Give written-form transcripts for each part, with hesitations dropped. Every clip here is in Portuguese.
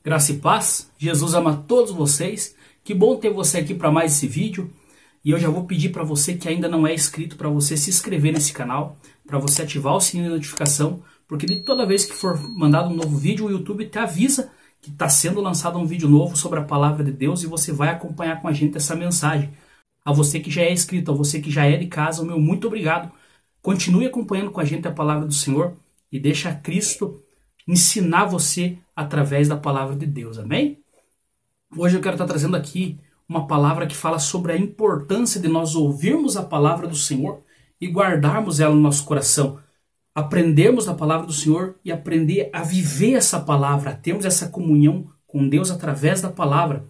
Graça e paz, Jesus ama todos vocês. Que bom ter você aqui para mais esse vídeo. E eu já vou pedir para você que ainda não é inscrito, para você se inscrever nesse canal, para você ativar o sininho de notificação, porque de toda vez que for mandado um novo vídeo, o YouTube te avisa que está sendo lançado um vídeo novo sobre a Palavra de Deus e você vai acompanhar com a gente essa mensagem. A você que já é inscrito, a você que já é de casa, o meu muito obrigado. Continue acompanhando com a gente a Palavra do Senhor e deixa Cristo ensinar você através da Palavra de Deus, amém? Hoje eu quero estar trazendo aqui uma palavra que fala sobre a importância de nós ouvirmos a Palavra do Senhor e guardarmos ela no nosso coração. Aprendermos a Palavra do Senhor e aprender a viver essa palavra, a termos essa comunhão com Deus através da palavra.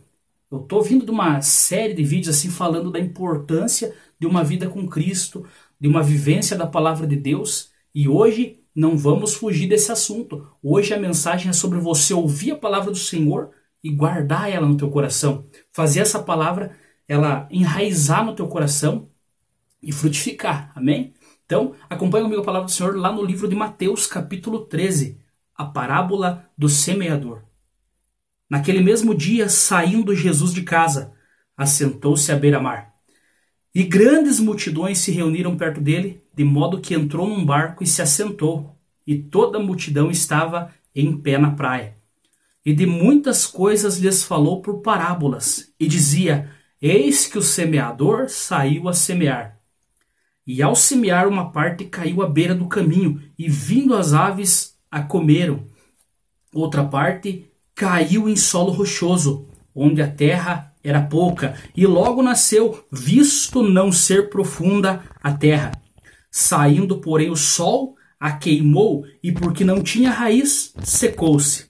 Eu estou vindo de uma série de vídeos assim falando da importância de uma vida com Cristo, de uma vivência da Palavra de Deus, e hoje não vamos fugir desse assunto. Hoje a mensagem é sobre você ouvir a palavra do Senhor e guardar ela no teu coração. Fazer essa palavra, ela enraizar no teu coração e frutificar. Amém? Então, acompanhe comigo a palavra do Senhor lá no livro de Mateus, capítulo 13, a parábola do semeador. Naquele mesmo dia, saindo Jesus de casa, assentou-se à beira-mar. E grandes multidões se reuniram perto dele, de modo que entrou num barco e se assentou, e toda a multidão estava em pé na praia. E de muitas coisas lhes falou por parábolas, e dizia: Eis que o semeador saiu a semear. E ao semear, uma parte caiu à beira do caminho, e vindo as aves a comeram. Outra parte caiu em solo rochoso, onde a terra era pouca, e logo nasceu, visto não ser profunda a terra. Saindo, porém, o sol a queimou, e porque não tinha raiz, secou-se.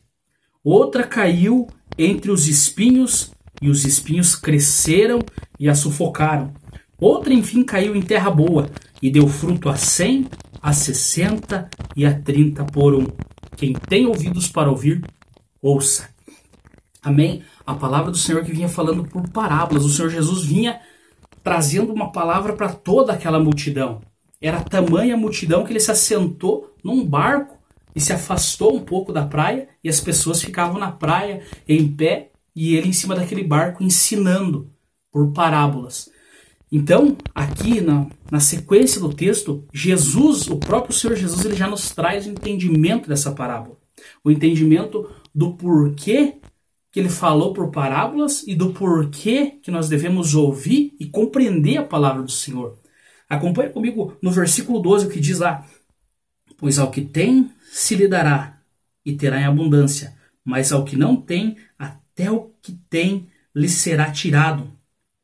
Outra caiu entre os espinhos, e os espinhos cresceram e a sufocaram. Outra, enfim, caiu em terra boa, e deu fruto a 100, a 60 e a 30 por um. Quem tem ouvidos para ouvir, ouça. Amém? A palavra do Senhor que vinha falando por parábolas. O Senhor Jesus vinha trazendo uma palavra para toda aquela multidão. Era tamanha multidão que ele se assentou num barco e se afastou um pouco da praia, e as pessoas ficavam na praia em pé e ele em cima daquele barco ensinando por parábolas. Então, aqui na sequência do texto, Jesus, o próprio Senhor Jesus, ele já nos traz o entendimento dessa parábola. O entendimento do porquê que ele falou por parábolas e do porquê que nós devemos ouvir e compreender a palavra do Senhor. Acompanhe comigo no versículo 12, o que diz lá: Pois ao que tem se lhe dará e terá em abundância, mas ao que não tem, até o que tem lhe será tirado.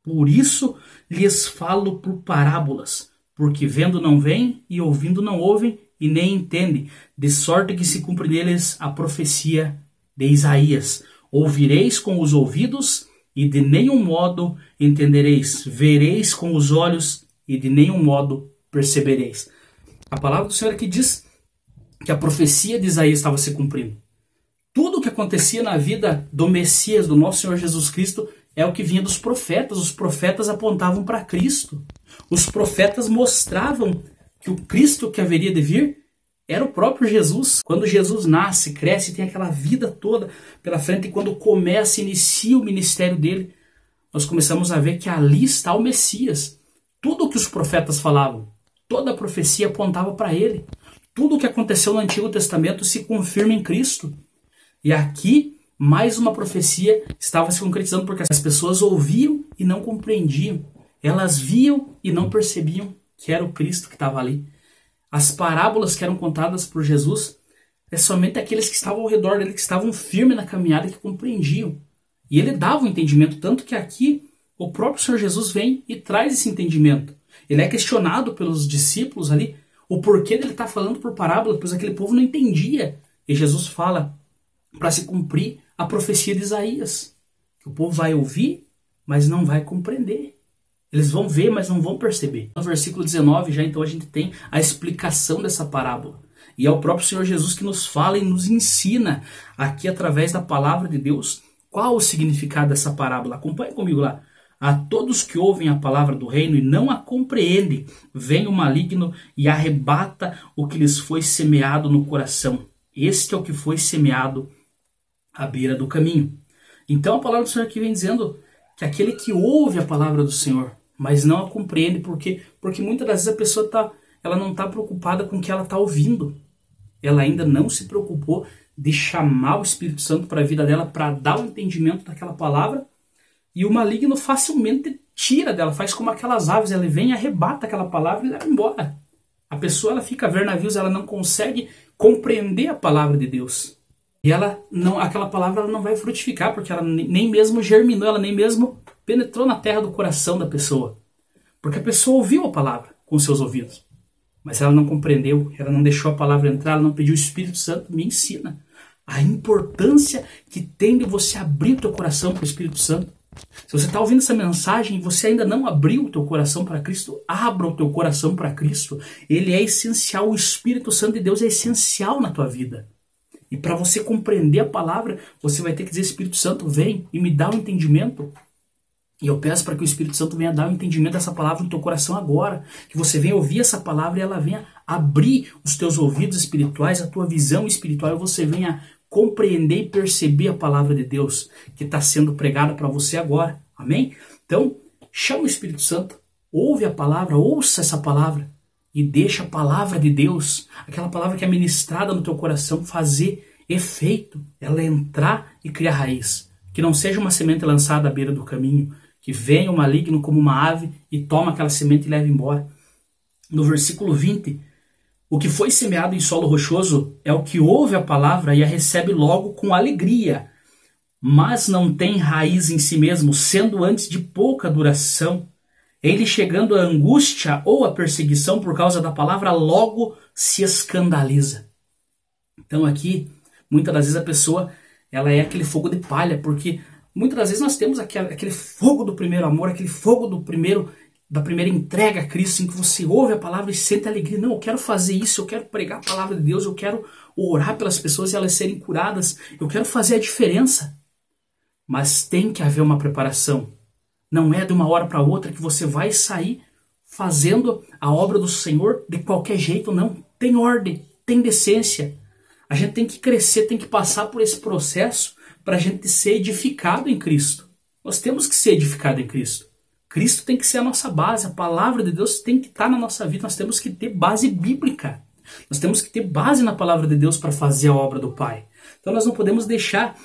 Por isso lhes falo por parábolas, porque vendo não veem e ouvindo não ouvem e nem entendem, de sorte que se cumpre neles a profecia de Isaías. Ouvireis com os ouvidos e de nenhum modo entendereis, vereis com os olhos e de nenhum modo percebereis. A palavra do Senhor aqui diz que a profecia de Isaías estava se cumprindo. Tudo o que acontecia na vida do Messias, do nosso Senhor Jesus Cristo, é o que vinha dos profetas. Os profetas apontavam para Cristo. Os profetas mostravam que o Cristo que haveria de vir era o próprio Jesus. Quando Jesus nasce, cresce, tem aquela vida toda pela frente, e quando inicia o ministério dele, nós começamos a ver que ali está o Messias. Tudo o que os profetas falavam, toda a profecia apontava para ele. Tudo o que aconteceu no Antigo Testamento se confirma em Cristo. E aqui, mais uma profecia estava se concretizando, porque as pessoas ouviam e não compreendiam. Elas viam e não percebiam que era o Cristo que estava ali. As parábolas que eram contadas por Jesus é somente aqueles que estavam ao redor dele, que estavam firmes na caminhada, que compreendiam. E ele dava o entendimento, tanto que aqui o próprio Senhor Jesus vem e traz esse entendimento. Ele é questionado pelos discípulos ali o porquê dele estar falando por parábola, pois aquele povo não entendia. E Jesus fala para se cumprir a profecia de Isaías, que o povo vai ouvir, mas não vai compreender. Eles vão ver, mas não vão perceber. No versículo 19, já então a gente tem a explicação dessa parábola. E é o próprio Senhor Jesus que nos fala e nos ensina aqui através da palavra de Deus qual o significado dessa parábola. Acompanhe comigo lá. A todos que ouvem a palavra do reino e não a compreendem, vem o maligno e arrebata o que lhes foi semeado no coração. Este é o que foi semeado à beira do caminho. Então a palavra do Senhor aqui vem dizendo que aquele que ouve a palavra do Senhor, mas não a compreende, porque muitas das vezes a pessoa ela não está preocupada com o que ela está ouvindo. Ela ainda não se preocupou de chamar o Espírito Santo para a vida dela, para dar o entendimento daquela palavra, e o maligno facilmente tira dela, faz como aquelas aves, ela vem, arrebata aquela palavra e leva embora. A pessoa ela fica a ver navios, ela não consegue compreender a palavra de Deus. E aquela palavra ela não vai frutificar, porque ela nem mesmo germinou, ela nem mesmo penetrou na terra do coração da pessoa. Porque a pessoa ouviu a palavra com seus ouvidos, mas ela não compreendeu, ela não deixou a palavra entrar, ela não pediu o Espírito Santo, me ensina a importância que tem de você abrir o teu coração para o Espírito Santo. Se você está ouvindo essa mensagem e você ainda não abriu o teu coração para Cristo, abra o teu coração para Cristo. Ele é essencial, o Espírito Santo de Deus é essencial na tua vida. E para você compreender a palavra, você vai ter que dizer: Espírito Santo, vem e me dá o entendimento. E eu peço para que o Espírito Santo venha dar o entendimento dessa palavra no teu coração agora. Que você venha ouvir essa palavra e ela venha abrir os teus ouvidos espirituais, a tua visão espiritual, e você venha compreender e perceber a palavra de Deus que está sendo pregada para você agora. Amém? Então, chama o Espírito Santo, ouve a palavra, ouça essa palavra e deixa a palavra de Deus, aquela palavra que é ministrada no teu coração, fazer efeito, ela entrar e criar raiz. Que não seja uma semente lançada à beira do caminho, que venha o maligno como uma ave e toma aquela semente e leva embora. No versículo 20, o que foi semeado em solo rochoso é o que ouve a palavra e a recebe logo com alegria, mas não tem raiz em si mesmo, sendo antes de pouca duração. Ele, chegando à angústia ou à perseguição por causa da palavra, logo se escandaliza. Então aqui, muitas das vezes a pessoa ela é aquele fogo de palha, porque muitas das vezes nós temos aquele fogo do primeiro amor, aquele fogo da primeira entrega a Cristo, em que você ouve a palavra e sente alegria. Não, eu quero fazer isso, eu quero pregar a palavra de Deus, eu quero orar pelas pessoas e elas serem curadas, eu quero fazer a diferença. Mas tem que haver uma preparação. Não é de uma hora para outra que você vai sair fazendo a obra do Senhor de qualquer jeito, não. Tem ordem, tem decência. A gente tem que crescer, tem que passar por esse processo para a gente ser edificado em Cristo. Nós temos que ser edificados em Cristo. Cristo tem que ser a nossa base, a palavra de Deus tem que estar na nossa vida, nós temos que ter base bíblica. Nós temos que ter base na palavra de Deus para fazer a obra do Pai. Então nós não podemos deixar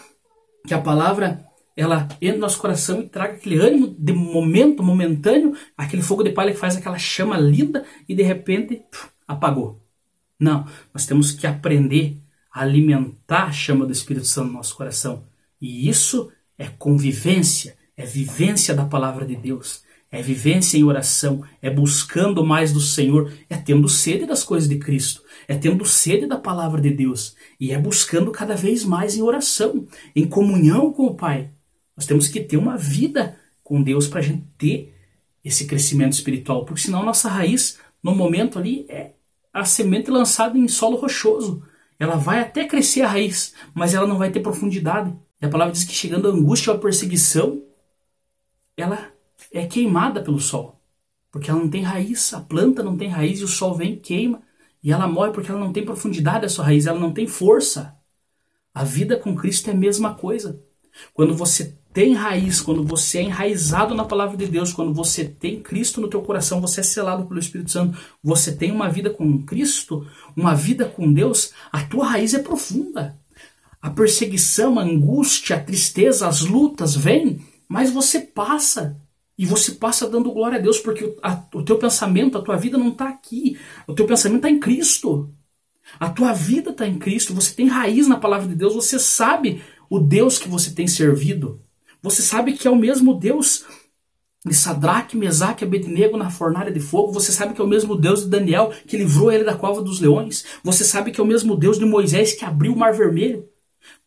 que a palavra ela entre no nosso coração e traga aquele ânimo de momento, momentâneo, aquele fogo de palha que faz aquela chama linda e de repente apagou. Não, nós temos que aprender a alimentar a chama do Espírito Santo no nosso coração. E isso é convivência, é vivência da palavra de Deus, é vivência em oração, é buscando mais do Senhor, é tendo sede das coisas de Cristo, é tendo sede da palavra de Deus e é buscando cada vez mais em oração, em comunhão com o Pai. Nós temos que ter uma vida com Deus para a gente ter esse crescimento espiritual, porque senão a nossa raiz, no momento ali, é a semente lançada em solo rochoso. Ela vai até crescer a raiz, mas ela não vai ter profundidade. E a palavra diz que chegando a angústia ou a perseguição, ela é queimada pelo sol, porque ela não tem raiz, a planta não tem raiz e o sol vem e queima, e ela morre porque ela não tem profundidade a sua raiz, ela não tem força. A vida com Cristo é a mesma coisa. Quando você tem raiz, quando você é enraizado na palavra de Deus, quando você tem Cristo no teu coração, você é selado pelo Espírito Santo, você tem uma vida com Cristo, uma vida com Deus, a tua raiz é profunda. A perseguição, a angústia, a tristeza, as lutas vêm, mas você passa. E você passa dando glória a Deus, porque o teu pensamento, a tua vida não está aqui. O teu pensamento está em Cristo. A tua vida está em Cristo. Você tem raiz na palavra de Deus. Você sabe o Deus que você tem servido. Você sabe que é o mesmo Deus de Sadraque, Mesaque e Abednego na fornalha de fogo. Você sabe que é o mesmo Deus de Daniel que livrou ele da cova dos leões. Você sabe que é o mesmo Deus de Moisés que abriu o mar vermelho.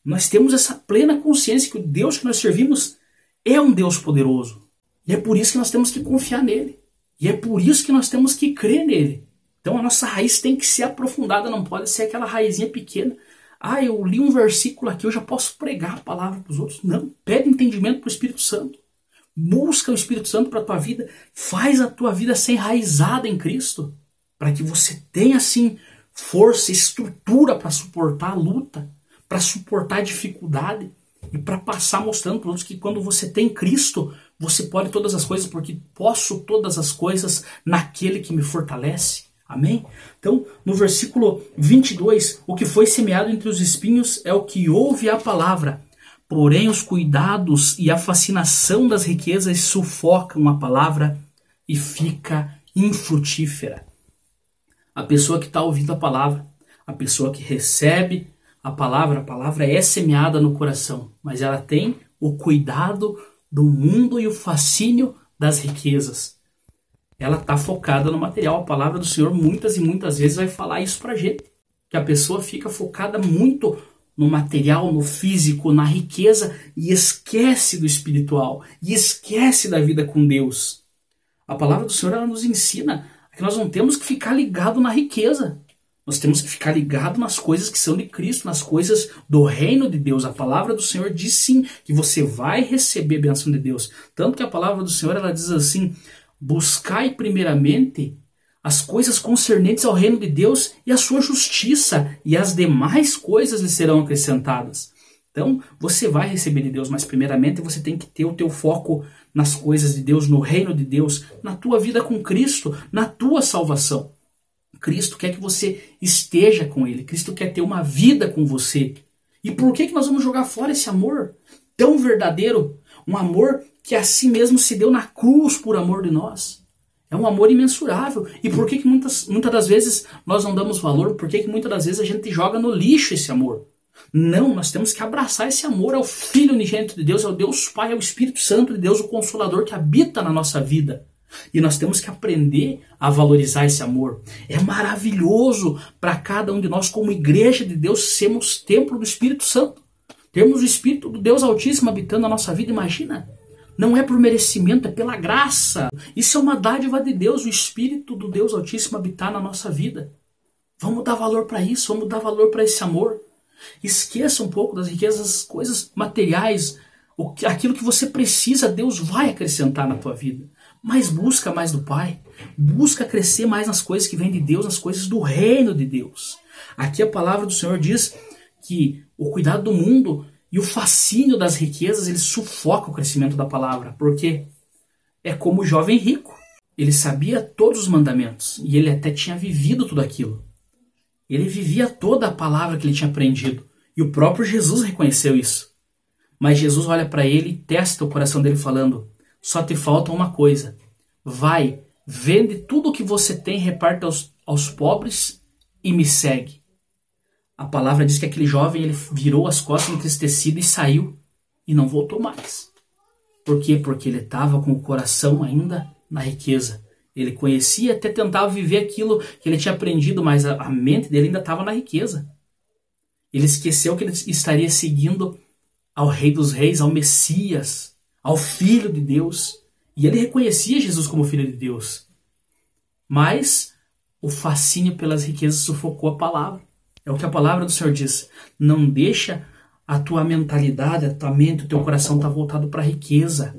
Nós temos essa plena consciência que o Deus que nós servimos é um Deus poderoso. E é por isso que nós temos que confiar nele. E é por isso que nós temos que crer nele. Então a nossa raiz tem que ser aprofundada, não pode ser aquela raizinha pequena. Ah, eu li um versículo aqui, eu já posso pregar a palavra para os outros. Não, pede entendimento para o Espírito Santo. Busca o Espírito Santo para a tua vida. Faz a tua vida ser enraizada em Cristo. Para que você tenha, assim, força, estrutura para suportar a luta. para suportar a dificuldade e para passar mostrando para outros que quando você tem Cristo, você pode todas as coisas, porque posso todas as coisas naquele que me fortalece. Amém? Então, no versículo 22, o que foi semeado entre os espinhos é o que ouve a palavra. Porém, os cuidados e a fascinação das riquezas sufocam a palavra e fica infrutífera. A pessoa que está ouvindo a palavra, a pessoa que recebe a palavra é semeada no coração, mas ela tem o cuidado do mundo e o fascínio das riquezas. Ela está focada no material. A palavra do Senhor muitas e muitas vezes vai falar isso para a gente. Que a pessoa fica focada muito no material, no físico, na riqueza e esquece do espiritual. E esquece da vida com Deus. A palavra do Senhor ela nos ensina que nós não temos que ficar ligado na riqueza. Nós temos que ficar ligado nas coisas que são de Cristo, nas coisas do reino de Deus. A palavra do Senhor diz sim que você vai receber a bênção de Deus. Tanto que a palavra do Senhor ela diz assim: buscai primeiramente as coisas concernentes ao reino de Deus e a sua justiça, e as demais coisas lhe serão acrescentadas. Então, você vai receber de Deus, mas primeiramente você tem que ter o teu foco nas coisas de Deus, no reino de Deus, na tua vida com Cristo, na tua salvação. Cristo quer que você esteja com Ele. Cristo quer ter uma vida com você. E por que nós vamos jogar fora esse amor tão verdadeiro? Um amor que a si mesmo se deu na cruz por amor de nós. É um amor imensurável. E por que muitas das vezes nós não damos valor? Por que muitas das vezes a gente joga no lixo esse amor? Não, nós temos que abraçar esse amor ao Filho unigênito de Deus, ao Deus Pai, ao Espírito Santo de Deus, o Consolador que habita na nossa vida. E nós temos que aprender a valorizar esse amor. É maravilhoso para cada um de nós, como igreja de Deus, sermos templo do Espírito Santo. Termos o Espírito do Deus Altíssimo habitando na nossa vida, imagina. Não é por merecimento, é pela graça. Isso é uma dádiva de Deus, o Espírito do Deus Altíssimo habitar na nossa vida. Vamos dar valor para isso, vamos dar valor para esse amor. Esqueça um pouco das riquezas, das coisas materiais. Aquilo que você precisa, Deus vai acrescentar na tua vida. Mas busca mais do Pai. Busca crescer mais nas coisas que vêm de Deus, nas coisas do reino de Deus. Aqui a palavra do Senhor diz que o cuidado do mundo e o fascínio das riquezas, ele sufoca o crescimento da palavra. Porque é como o jovem rico. Ele sabia todos os mandamentos e ele até tinha vivido tudo aquilo. Ele vivia toda a palavra que ele tinha aprendido. E o próprio Jesus reconheceu isso. Mas Jesus olha para ele e testa o coração dele falando: só te falta uma coisa. Vai, vende tudo o que você tem, reparte aos pobres e me segue. A palavra diz que aquele jovem ele virou as costas entristecido e saiu e não voltou mais. Por quê? Porque ele estava com o coração ainda na riqueza. Ele conhecia, até tentava viver aquilo que ele tinha aprendido, mas a mente dele ainda estava na riqueza. Ele esqueceu que ele estaria seguindo ao Rei dos Reis, ao Messias, ao Filho de Deus. E ele reconhecia Jesus como Filho de Deus. Mas o fascínio pelas riquezas sufocou a palavra. É o que a palavra do Senhor diz. Não deixa a tua mentalidade, a tua mente, o teu coração estar voltado para a riqueza.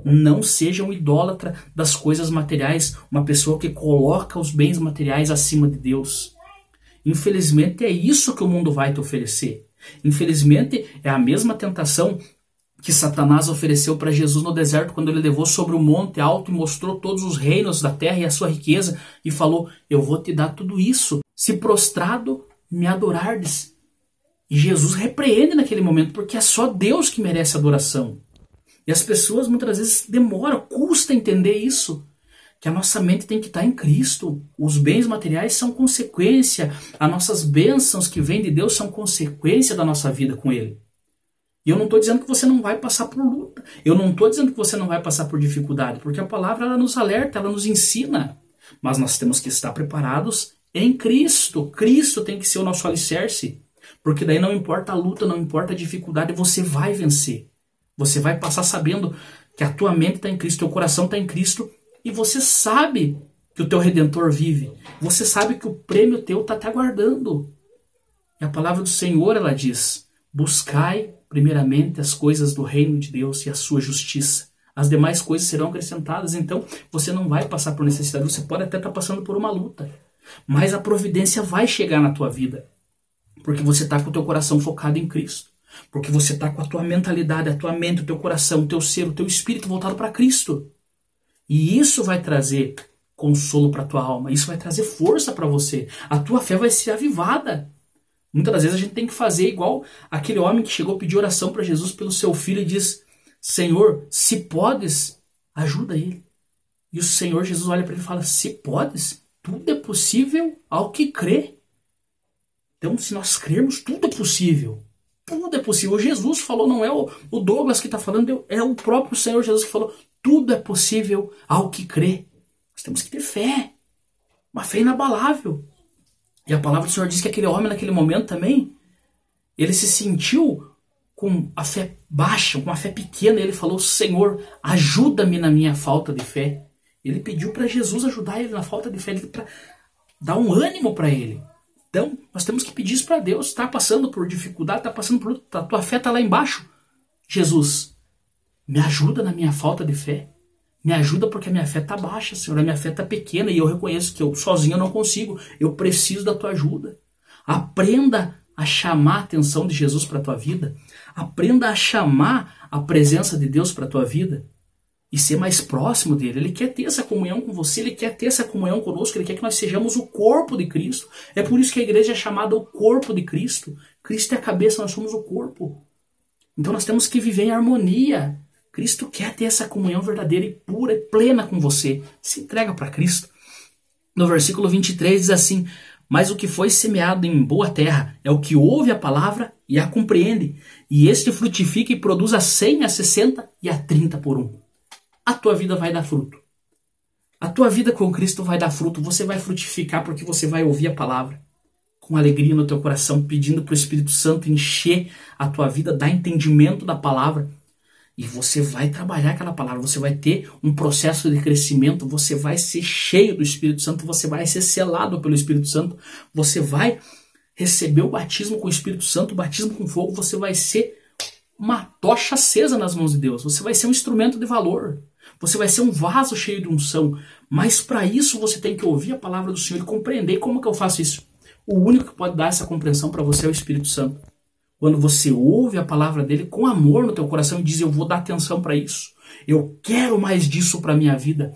Não seja um idólatra das coisas materiais, uma pessoa que coloca os bens materiais acima de Deus. Infelizmente é isso que o mundo vai te oferecer. Infelizmente é a mesma tentação que Satanás ofereceu para Jesus no deserto, quando ele levou sobre o monte alto e mostrou todos os reinos da terra e a sua riqueza e falou: eu vou te dar tudo isso, se prostrado me adorardes. E Jesus repreende naquele momento, porque é só Deus que merece adoração. E as pessoas muitas vezes demoram, custa entender isso. Que a nossa mente tem que estar em Cristo. Os bens materiais são consequência. As nossas bênçãos que vêm de Deus são consequência da nossa vida com Ele. E eu não estou dizendo que você não vai passar por luta. Eu não estou dizendo que você não vai passar por dificuldade. Porque a palavra ela nos alerta, ela nos ensina. Mas nós temos que estar preparados em Cristo. Cristo tem que ser o nosso alicerce. Porque daí não importa a luta, não importa a dificuldade, você vai vencer. Você vai passar sabendo que a tua mente está em Cristo, teu coração está em Cristo, e você sabe que o teu Redentor vive. Você sabe que o prêmio teu está te aguardando. E a palavra do Senhor, ela diz: buscai primeiramente as coisas do reino de Deus e a sua justiça. As demais coisas serão acrescentadas. Então, você não vai passar por necessidade. Você pode até estar passando por uma luta. Mas a providência vai chegar na tua vida. Porque você está com o teu coração focado em Cristo. Porque você está com a tua mentalidade, a tua mente, o teu coração, o teu ser, o teu espírito voltado para Cristo. E isso vai trazer consolo para a tua alma. Isso vai trazer força para você. A tua fé vai ser avivada. Muitas das vezes a gente tem que fazer igual aquele homem que chegou a pedir oração para Jesus pelo seu filho e diz: Senhor, se podes, ajuda ele. E o Senhor Jesus olha para ele e fala: se podes, tudo é possível ao que crê. Então, se nós crermos, tudo é possível. Tudo é possível. Jesus falou, não é o Douglas que está falando, é o próprio Senhor Jesus que falou: tudo é possível ao que crê. Nós temos que ter fé. Uma fé inabalável. E a palavra do Senhor diz que aquele homem naquele momento também, ele se sentiu com a fé baixa, com a fé pequena. Ele falou: Senhor, ajuda-me na minha falta de fé. Ele pediu para Jesus ajudar ele na falta de fé, para dar um ânimo para ele. Então, nós temos que pedir isso para Deus. Está passando por dificuldade, está passando por luta, a tua fé está lá embaixo. Jesus, me ajuda na minha falta de fé. Me ajuda porque a minha fé está baixa, Senhor. A minha fé está pequena e eu reconheço que eu sozinho não consigo. Eu preciso da tua ajuda. Aprenda a chamar a atenção de Jesus para a tua vida. Aprenda a chamar a presença de Deus para a tua vida. E ser mais próximo dele. Ele quer ter essa comunhão com você, ele quer ter essa comunhão conosco, ele quer que nós sejamos o corpo de Cristo. É por isso que a igreja é chamada o corpo de Cristo. Cristo é a cabeça, nós somos o corpo. Então nós temos que viver em harmonia. Cristo quer ter essa comunhão verdadeira e pura e plena com você. Se entrega para Cristo. No versículo 23 diz assim: mas o que foi semeado em boa terra é o que ouve a palavra e a compreende, e este frutifica e produz a 100, a 60 e a 30 por um. A tua vida vai dar fruto. A tua vida com Cristo vai dar fruto. Você vai frutificar porque você vai ouvir a palavra com alegria no teu coração, pedindo para o Espírito Santo encher a tua vida, dar entendimento da palavra. E você vai trabalhar aquela palavra. Você vai ter um processo de crescimento. Você vai ser cheio do Espírito Santo. Você vai ser selado pelo Espírito Santo. Você vai receber o batismo com o Espírito Santo, o batismo com fogo. Você vai ser uma tocha acesa nas mãos de Deus. Você vai ser um instrumento de valor. Você vai ser um vaso cheio de unção. Mas para isso você tem que ouvir a palavra do Senhor e compreender. Como que eu faço isso? O único que pode dar essa compreensão para você é o Espírito Santo. Quando você ouve a palavra dele com amor no teu coração e diz: eu vou dar atenção para isso. Eu quero mais disso para a minha vida.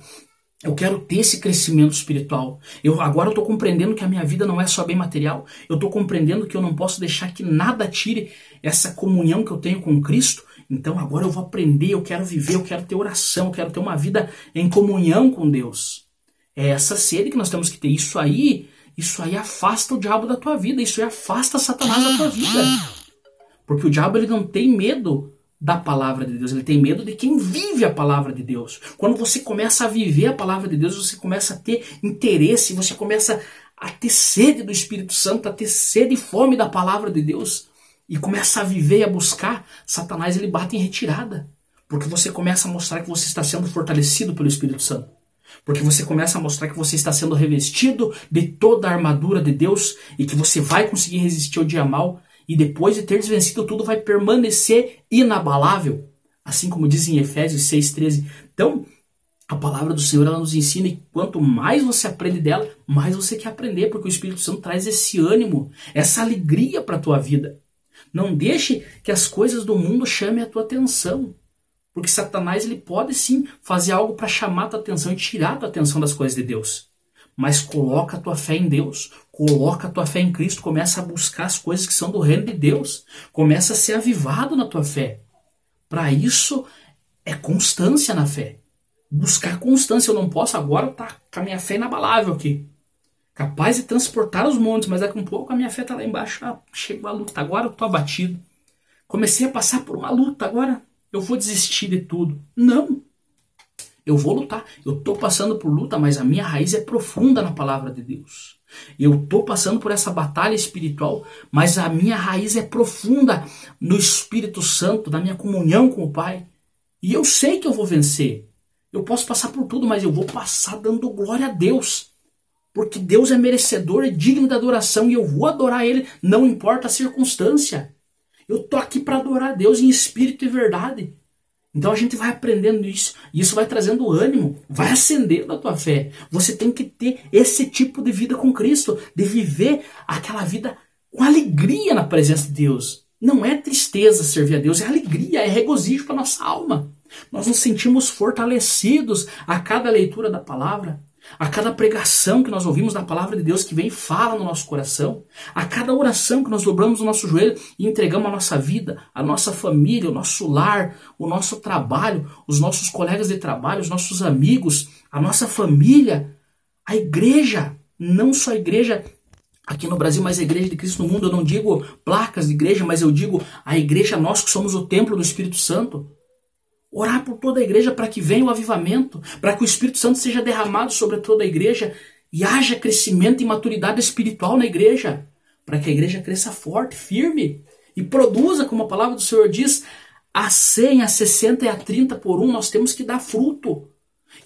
Eu quero ter esse crescimento espiritual. Agora eu estou compreendendo que a minha vida não é só bem material. Eu estou compreendendo que eu não posso deixar que nada tire essa comunhão que eu tenho com Cristo. Então agora eu vou aprender, eu quero viver, eu quero ter oração, eu quero ter uma vida em comunhão com Deus. É essa sede que nós temos que ter. Isso aí afasta o diabo da tua vida. Isso aí afasta Satanás da tua vida. Porque o diabo ele não tem medo da palavra de Deus, ele tem medo de quem vive a palavra de Deus. Quando você começa a viver a palavra de Deus, você começa a ter interesse, você começa a ter sede do Espírito Santo, a ter sede e fome da palavra de Deus, e começa a viver e a buscar, Satanás ele bate em retirada. Porque você começa a mostrar que você está sendo fortalecido pelo Espírito Santo. Porque você começa a mostrar que você está sendo revestido de toda a armadura de Deus e que você vai conseguir resistir ao dia mau. E depois de ter vencido tudo, vai permanecer inabalável. Assim como diz em Efésios 6,13. Então, a palavra do Senhor ela nos ensina e quanto mais você aprende dela, mais você quer aprender. Porque o Espírito Santo traz esse ânimo, essa alegria para a tua vida. Não deixe que as coisas do mundo chamem a tua atenção. Porque Satanás ele pode sim fazer algo para chamar a tua atenção e tirar a tua atenção das coisas de Deus. Mas coloca a tua fé em Deus, coloca a tua fé em Cristo, começa a buscar as coisas que são do reino de Deus, começa a ser avivado na tua fé. Para isso é constância na fé, buscar constância. Eu não posso agora estar com a minha fé inabalável aqui, capaz de transportar os montes, mas daqui a um pouco a minha fé está lá embaixo, chegou a luta, agora eu estou abatido, comecei a passar por uma luta, agora eu vou desistir de tudo. Não! Eu vou lutar. Eu estou passando por luta, mas a minha raiz é profunda na palavra de Deus. Eu estou passando por essa batalha espiritual, mas a minha raiz é profunda no Espírito Santo, na minha comunhão com o Pai. E eu sei que eu vou vencer. Eu posso passar por tudo, mas eu vou passar dando glória a Deus. Porque Deus é merecedor, é digno da adoração e eu vou adorar Ele, não importa a circunstância. Eu estou aqui para adorar a Deus em espírito e verdade. Então a gente vai aprendendo isso, e isso vai trazendo ânimo, vai acendendo a tua fé. Você tem que ter esse tipo de vida com Cristo, de viver aquela vida com alegria na presença de Deus. Não é tristeza servir a Deus, é alegria, é regozijo para nossa alma. Nós nos sentimos fortalecidos a cada leitura da palavra, a cada pregação que nós ouvimos da palavra de Deus que vem e fala no nosso coração, a cada oração que nós dobramos o nosso joelho e entregamos a nossa vida, a nossa família, o nosso lar, o nosso trabalho, os nossos colegas de trabalho, os nossos amigos, a nossa família, a igreja, não só a igreja aqui no Brasil, mas a igreja de Cristo no mundo. Eu não digo placas de igreja, mas eu digo a igreja, nós que somos o templo do Espírito Santo. Orar por toda a igreja para que venha o avivamento, para que o Espírito Santo seja derramado sobre toda a igreja e haja crescimento e maturidade espiritual na igreja, para que a igreja cresça forte, firme e produza, como a palavra do Senhor diz, a 100, a 60 e a 30 por um. Nós temos que dar fruto.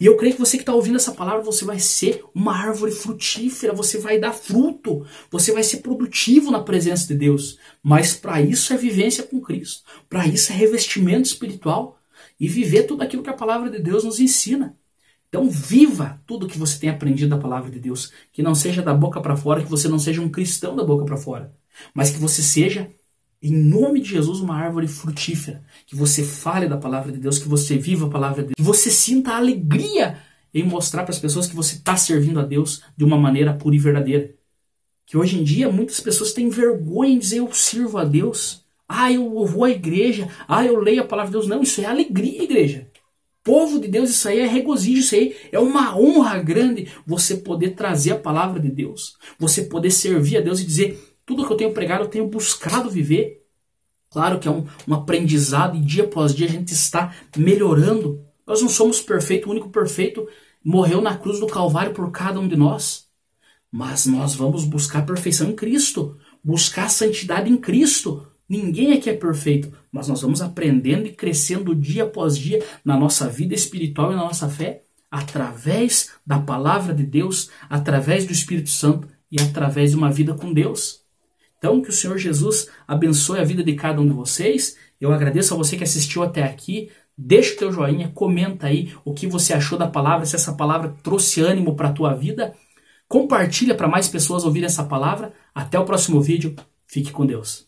E eu creio que você que está ouvindo essa palavra, você vai ser uma árvore frutífera, você vai dar fruto, você vai ser produtivo na presença de Deus. Mas para isso é vivência com Cristo, para isso é revestimento espiritual e viver tudo aquilo que a palavra de Deus nos ensina. Então viva tudo que você tem aprendido da palavra de Deus, que não seja da boca para fora, que você não seja um cristão da boca para fora, mas que você seja, em nome de Jesus, uma árvore frutífera, que você fale da palavra de Deus, que você viva a palavra de Deus, que você sinta a alegria em mostrar para as pessoas que você está servindo a Deus de uma maneira pura e verdadeira. Que hoje em dia muitas pessoas têm vergonha em dizer eu sirvo a Deus, eu vou à igreja, eu leio a palavra de Deus. Não, isso é alegria, igreja. Povo de Deus, isso aí é regozijo, isso aí é uma honra grande, você poder trazer a palavra de Deus, você poder servir a Deus e dizer tudo que eu tenho pregado, eu tenho buscado viver. Claro que é um aprendizado e dia após dia a gente está melhorando. Nós não somos perfeitos, o único perfeito morreu na cruz do Calvário por cada um de nós. Mas nós vamos buscar a perfeição em Cristo, buscar a santidade em Cristo. Ninguém aqui é perfeito, mas nós vamos aprendendo e crescendo dia após dia na nossa vida espiritual e na nossa fé, através da palavra de Deus, através do Espírito Santo e através de uma vida com Deus. Então, que o Senhor Jesus abençoe a vida de cada um de vocês. Eu agradeço a você que assistiu até aqui. Deixa o teu joinha, comenta aí o que você achou da palavra, se essa palavra trouxe ânimo para a tua vida. Compartilha para mais pessoas ouvirem essa palavra. Até o próximo vídeo. Fique com Deus.